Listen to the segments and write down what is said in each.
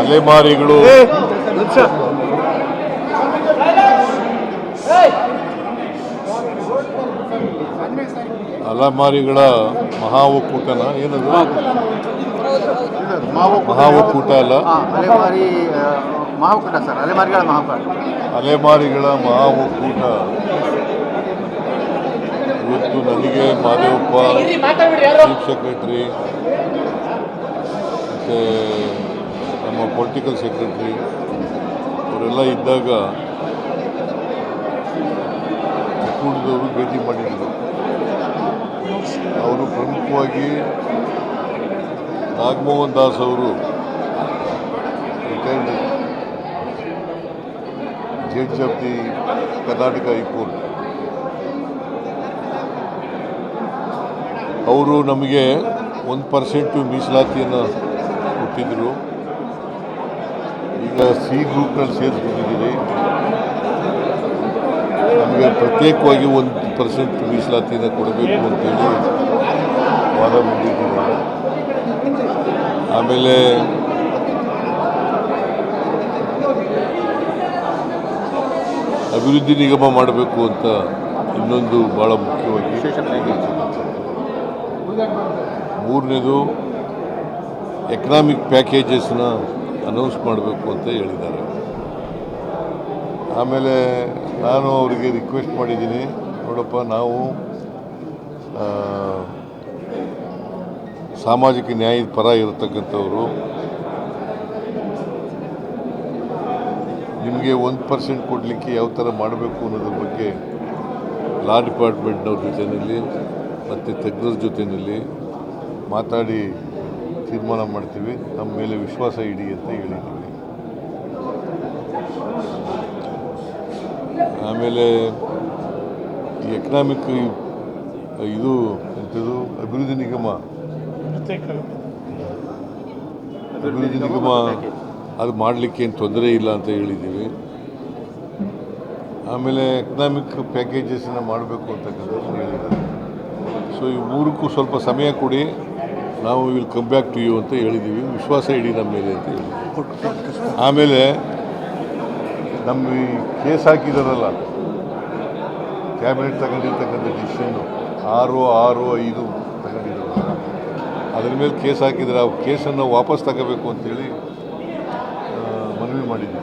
ಅಲೆಮಾರಿಗಳು ಅಲೆಮಾರಿಗಳ ಮಹಾ ಒಕ್ಕೂಟನ ಏನದು ಮಹಾ ಒಕ್ಕೂಟ ಅಲ್ಲ ಅಲೆಮಾರಿ ಮಹಾಕೂಟ ಸರ್ ಅಲೆಮಾರಿಗಳ ಮಹಾಕೂಟ ಅಲೆಮಾರಿಗಳ ಮಹಾ ಒಕ್ಕೂಟ ಇವತ್ತು ನನಗೆ ಮಾದೇವಪ್ಪ ಚೀಫ್ ಸೆಕ್ರೆಟರಿ ಮತ್ತು ನಮ್ಮ ಪೊಲಿಟಿಕಲ್ ಸೆಕ್ರೆಟರಿ ಅವರೆಲ್ಲ ಇದ್ದಾಗ ಒಕ್ಕೂಟದವರು ಭೇಟಿ ಮಾಡಿದರು. ಅವರು ಪ್ರಮುಖವಾಗಿ ನಾಗಮೋಹನ್ ದಾಸ್ ಅವರು retired judge of the Karnataka high court, ಅವರು ನಮಗೆ 1% ಮೀಸಲಾತಿಯನ್ನು ಕೊಟ್ಟಿದ್ದರು. ಈಗ ಸಿ ಗ್ರೂಪ್ನಲ್ಲಿ ಸೇರಿಸ್ಬಿಟ್ಟಿದ್ದೀರಿ, ನಮಗೆ ಪ್ರತ್ಯೇಕವಾಗಿ 1% ಮೀಸಲಾತಿಯನ್ನು ಕೊಡಬೇಕು ಅಂತೇಳಿ ವಾದ ಮುಂದಿಟ್ಟಿದ್ದಾರೆ. ಆಮೇಲೆ ಅಭಿವೃದ್ಧಿ ನಿಗಮ ಮಾಡಬೇಕು ಅಂತ ಇನ್ನೊಂದು ಭಾಳ ಮುಖ್ಯವಾಗಿ. ಮೂರನೇದು ಎಕನಾಮಿಕ್ ಪ್ಯಾಕೇಜಸ್ನ ಅನೌನ್ಸ್ ಮಾಡಬೇಕು ಅಂತ ಹೇಳಿದ್ದಾರೆ. ಆಮೇಲೆ ನಾನು ಅವರಿಗೆ ರಿಕ್ವೆಸ್ಟ್ ಮಾಡಿದ್ದೀನಿ, ನೋಡಪ್ಪ ನಾವು ಸಾಮಾಜಿಕ ನ್ಯಾಯದ ಪರ ಇರತಕ್ಕಂಥವರು, ನಿಮಗೆ 1% ಕೊಡಲಿಕ್ಕೆ ಯಾವ ಥರ ಮಾಡಬೇಕು ಅನ್ನೋದ್ರ ಬಗ್ಗೆ ಲಾ ಡಿಪಾರ್ಟ್ಮೆಂಟ್ನವ್ರ ಜೊತೆಯಲ್ಲಿ ಮತ್ತು ತಜ್ಞರ ಜೊತೆಯಲ್ಲಿ ಮಾತಾಡಿ ತೀರ್ಮಾನ ಮಾಡ್ತೀವಿ, ನಮ್ಮ ಮೇಲೆ ವಿಶ್ವಾಸ ಇಡಿ ಅಂತ ಹೇಳಿದ್ದೀವಿ. ಆಮೇಲೆ ಈ ಎಕನಾಮಿಕ್ ಇದು ಎಂಥದ್ದು ಅಭಿವೃದ್ಧಿ ನಿಗಮ ಅದು ಮಾಡಲಿಕ್ಕೆ ಏನು ತೊಂದರೆ ಇಲ್ಲ ಅಂತ ಹೇಳಿದ್ದೀವಿ. ಆಮೇಲೆ ಎಕನಾಮಿಕ್ ಪ್ಯಾಕೇಜಸನ್ನು ಮಾಡಬೇಕು ಅಂತಕ್ಕಂಥದ್ದು ಹೇಳಿದ್ದಾರೆ. ಸೊ ಈ ಮೂರಕ್ಕೂ ಸ್ವಲ್ಪ ಸಮಯ ಕೊಡಿ, ನಾವು will come back to you ಅಂತ ಹೇಳಿದ್ದೀವಿ, ವಿಶ್ವಾಸ ಇಡಿ ನಮ್ಮ ಮೇಲೆ ಅಂತ ಹೇಳಿದ್ವಿ. ಆಮೇಲೆ ನಮ್ಮ ಈ ಕೇಸ್ ಹಾಕಿದಾರಲ್ಲ, ಕ್ಯಾಬಿನೆಟ್ ತಗೊಂಡಿರ್ತಕ್ಕಂಥ ಡಿಸಿಷನ್ನು 665 ತಗೊಂಡಿದ್ದಾರೆ, ಅದರ ಮೇಲೆ ಕೇಸ್ ಹಾಕಿದರೆ ಆ ಕೇಸನ್ನು ವಾಪಸ್ ತಗೋಬೇಕು ಅಂತೇಳಿ ಮನವಿ ಮಾಡಿದ್ವಿ.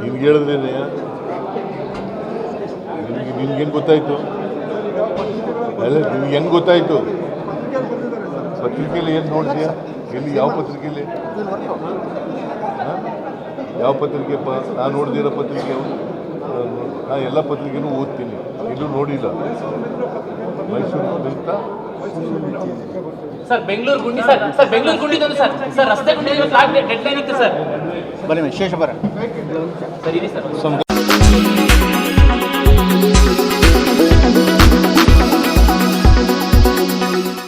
ನಿಮ್ಗೆ ಹೇಳಿದ್ರೇನೆ ನಿಮ್ಗೇನು ಗೊತ್ತಾಯಿತು? ಅಲ್ಲ, ನಿಮ್ಗೆ ಹೆಂಗೆ ಗೊತ್ತಾಯಿತು? ಪತ್ರಿಕೆಯಲ್ಲಿ ಏನು ನೋಡಿದ್ಯಾ? ಎಲ್ಲಿ, ಯಾವ ಪತ್ರಿಕೆಯಲ್ಲಿ? ಯಾವ ಪತ್ರಿಕೆಪ್ಪ? ನಾನು ನೋಡ್ದಿರೋ ಪತ್ರಿಕೆ ನಾನು ಎಲ್ಲ ಪತ್ರಿಕೆನೂ ಓದ್ತೀನಿ, ಇನ್ನೂ ನೋಡಿಲ್ಲ. ಮೈಸೂರು ಅಂತ ಸರ್ ಬೆಂಗಳೂರು ಗುಂಡಿ ಸರ್ ಬೆಂಗಳೂರು ಗುಂಡಿದೊಂದು ಸರ್ ರಸ್ತೆ ಗುಂಡಿ ಡೆಡ್ ಲೈನ್ ಇತ್ತು ಸರ್. ಬನ್ನಿ ವಿಶೇಷ ಬರ ಸರಿ ಸರ್.